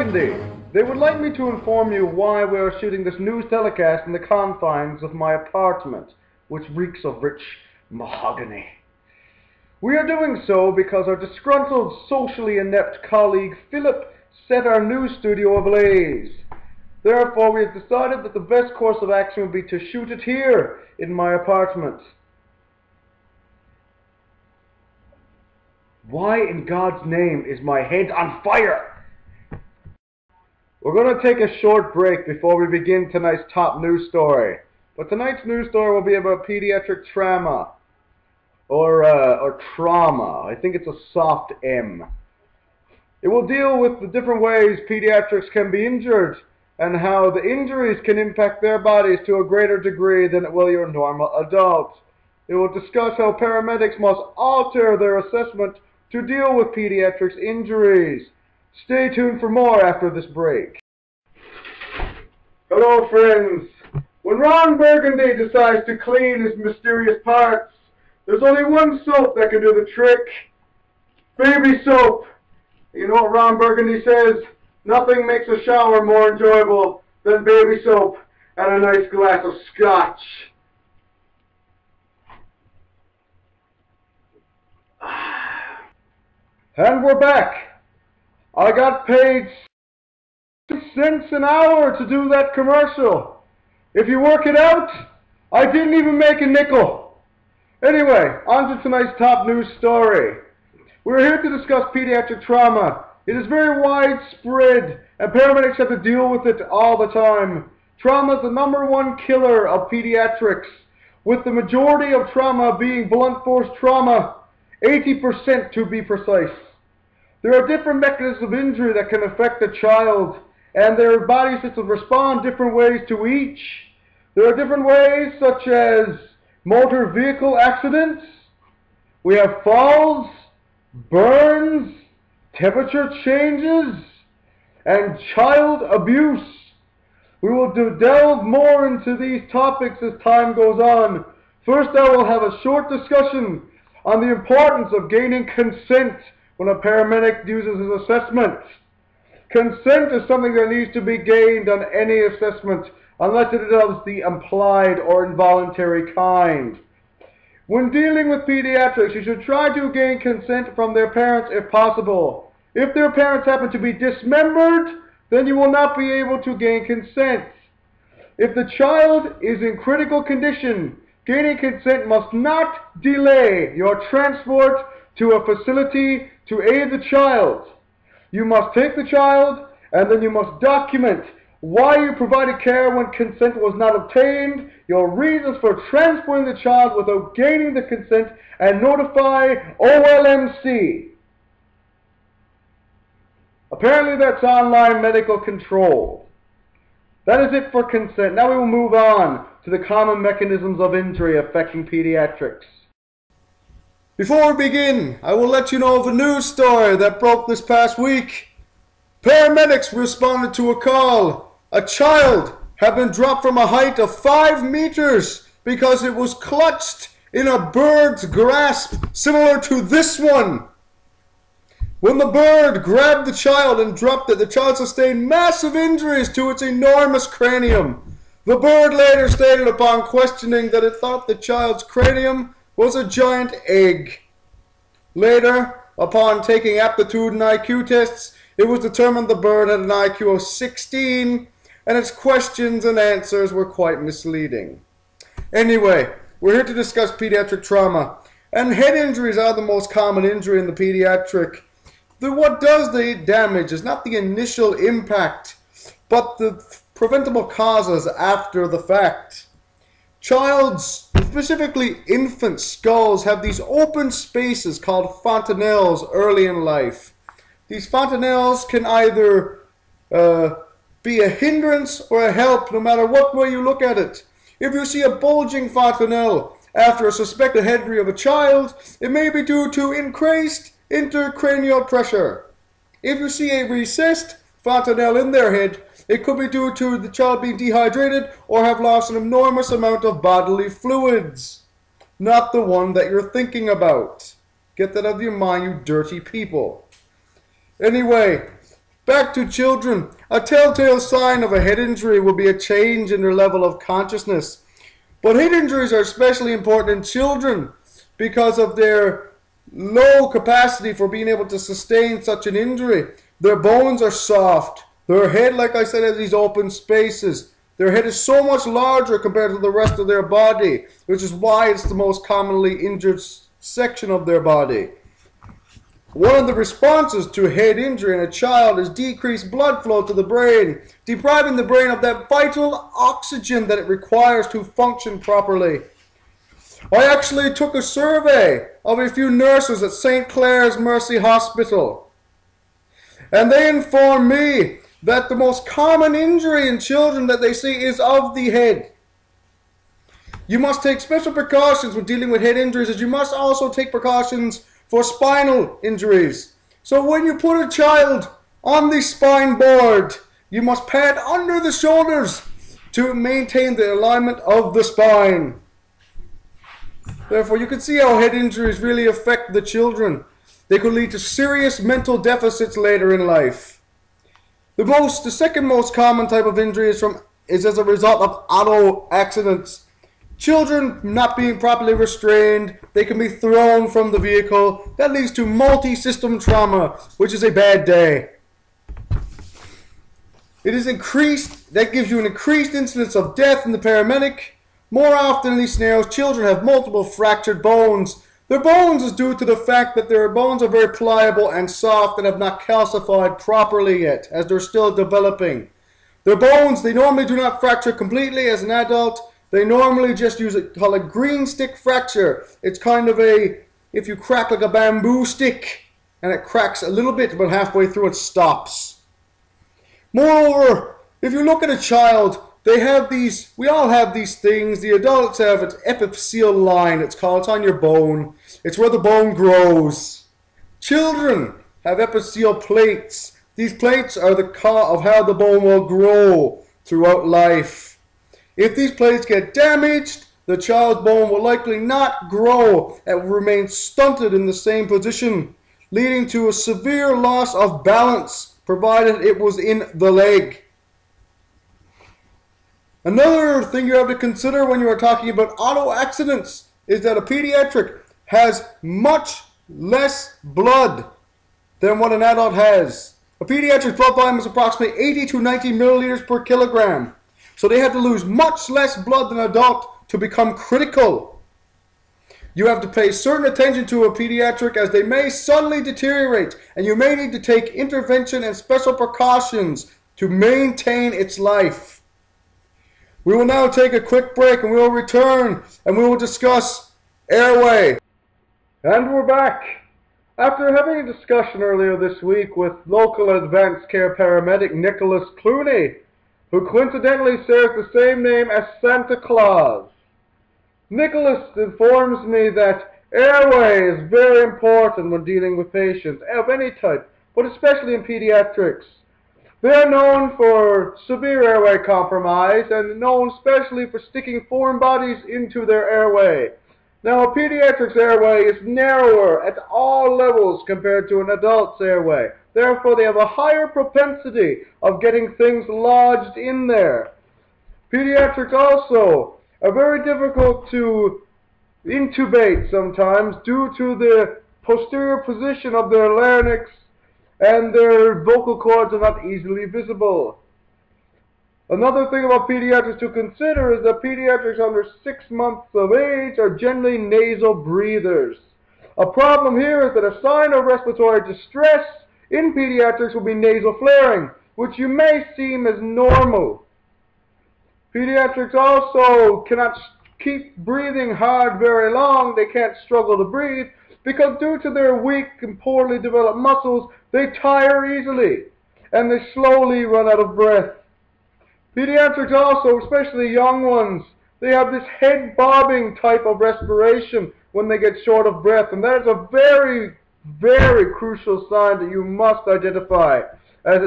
Burgundy. They would like me to inform you why we are shooting this news telecast in the confines of my apartment, which reeks of rich mahogany. We are doing so because our disgruntled, socially inept colleague Philip set our news studio ablaze. Therefore, we have decided that the best course of action would be to shoot it here in my apartment. Why in God's name is my head on fire? We're going to take a short break before we begin tonight's top news story. But tonight's news story will be about pediatric trauma. Or trauma. I think it's a soft M. It will deal with the different ways pediatrics can be injured and how the injuries can impact their bodies to a greater degree than it will your normal adult. It will discuss how paramedics must alter their assessment to deal with pediatrics injuries. Stay tuned for more after this break. Hello friends. When Ron Burgundy decides to clean his mysterious parts, there's only one soap that can do the trick. Baby soap. You know what Ron Burgundy says? Nothing makes a shower more enjoyable than baby soap and a nice glass of scotch. And we're back. I got paid 6 cents an hour to do that commercial. If you work it out, I didn't even make a nickel. Anyway, on to tonight's top news story. We're here to discuss pediatric trauma. It is very widespread, and paramedics have to deal with it all the time. Trauma is the #1 killer of pediatrics, with the majority of trauma being blunt force trauma, 80% to be precise. There are different mechanisms of injury that can affect a child, and their body systems respond different ways to each. There are different ways, such as motor vehicle accidents. We have falls, burns, temperature changes, and child abuse. We will delve more into these topics as time goes on. First, I will have a short discussion on the importance of gaining consent when a paramedic uses his assessment. Consent is something that needs to be gained on any assessment, unless it is of the implied or involuntary kind. When dealing with pediatrics, you should try to gain consent from their parents if possible. If their parents happen to be dismembered, then you will not be able to gain consent. If the child is in critical condition, gaining consent must not delay your transport to a facility to aid the child. You must take the child, and then you must document why you provided care when consent was not obtained, your reasons for transporting the child without gaining the consent, and notify OLMC. Apparently that's online medical control. That is it for consent. Now we will move on to the common mechanisms of injury affecting pediatrics. Before we begin, I will let you know of a news story that broke this past week. Paramedics responded to a call. A child had been dropped from a height of 5 meters because it was clutched in a bird's grasp similar to this one. When the bird grabbed the child and dropped it, the child sustained massive injuries to its enormous cranium. The bird later stated upon questioning that it thought the child's cranium was a giant egg. Later, upon taking aptitude and IQ tests, it was determined the bird had an IQ of 16, and its questions and answers were quite misleading. Anyway, we're here to discuss pediatric trauma, and head injuries are the most common injury in the pediatric. What does the damage is not the initial impact, but the preventable causes after the fact. Child's, specifically infant skulls, have these open spaces called fontanelles early in life. These fontanelles can either be a hindrance or a help, no matter what way you look at it. If you see a bulging fontanelle after a suspected head injury of a child, it may be due to increased intracranial pressure. If you see a recessed fontanelle in their head, it could be due to the child being dehydrated or have lost an enormous amount of bodily fluids. Not the one that you're thinking about. Get that out of your mind, you dirty people. Anyway, Back to children. A telltale sign of a head injury will be a change in their level of consciousness. But head injuries are especially important in children because of their low capacity for being able to sustain such an injury. Their bones are soft. Their head, like I said, has these open spaces. Their head is so much larger compared to the rest of their body, which is why it's the most commonly injured section of their body. One of the responses to head injury in a child is decreased blood flow to the brain, depriving the brain of that vital oxygen that it requires to function properly. I actually took a survey of a few nurses at St. Clair's Mercy Hospital, and they informed me that the most common injury in children that they see is of the head. You must take special precautions when dealing with head injuries, as you must also take precautions for spinal injuries. So when you put a child on the spine board, you must pad under the shoulders to maintain the alignment of the spine. Therefore, you can see how head injuries really affect the children. They could lead to serious mental deficits later in life. The second most common type of injury is as a result of auto accidents. Children not being properly restrained, they can be thrown from the vehicle. That leads to multi-system trauma, which is a bad day. That gives you an increased incidence of death in the paramedic. More often in these scenarios, children have multiple fractured bones. Their bones is due to the fact that their bones are very pliable and soft and have not calcified properly yet, as they're still developing. Their bones, they normally do not fracture completely as an adult. They normally just use it called a green stick fracture. It's kind of if you crack like a bamboo stick, and it cracks a little bit, but halfway through it stops. Moreover, if you look at a child, we all have these things. The adults have an epiphyseal line, it's on your bone. It's where the bone grows. Children have epiphyseal plates. These plates are the cause of how the bone will grow throughout life. If these plates get damaged, the child's bone will likely not grow and will remain stunted in the same position, leading to a severe loss of balance, provided it was in the leg. Another thing you have to consider when you are talking about auto accidents is that a pediatric has much less blood than what an adult has. A pediatric blood volume is approximately 80 to 90 milliliters per kilogram. So they have to lose much less blood than an adult to become critical. You have to pay certain attention to a pediatric as they may suddenly deteriorate, and you may need to take intervention and special precautions to maintain its life. We will now take a quick break and we will return and we will discuss airway. And we're back. After having a discussion earlier this week with local advanced care paramedic Nicholas Clooney, who coincidentally shares the same name as Santa Claus, Nicholas informs me that airway is very important when dealing with patients of any type, but especially in pediatrics. They are known for severe airway compromise and known especially for sticking foreign bodies into their airway. Now, a pediatric's airway is narrower at all levels compared to an adult's airway. Therefore, they have a higher propensity of getting things lodged in there. Pediatrics also are very difficult to intubate sometimes due to the posterior position of their larynx, and their vocal cords are not easily visible. Another thing about pediatrics to consider is that pediatrics under 6 months of age are generally nasal breathers. A problem here is that a sign of respiratory distress in pediatrics will be nasal flaring, which you may seem as normal. Pediatrics also cannot keep breathing hard very long. They can't struggle to breathe because due to their weak and poorly developed muscles, they tire easily and they slowly run out of breath. Pediatrics also, especially young ones, they have this head bobbing type of respiration when they get short of breath, and that is a very, very crucial sign that you must identify, as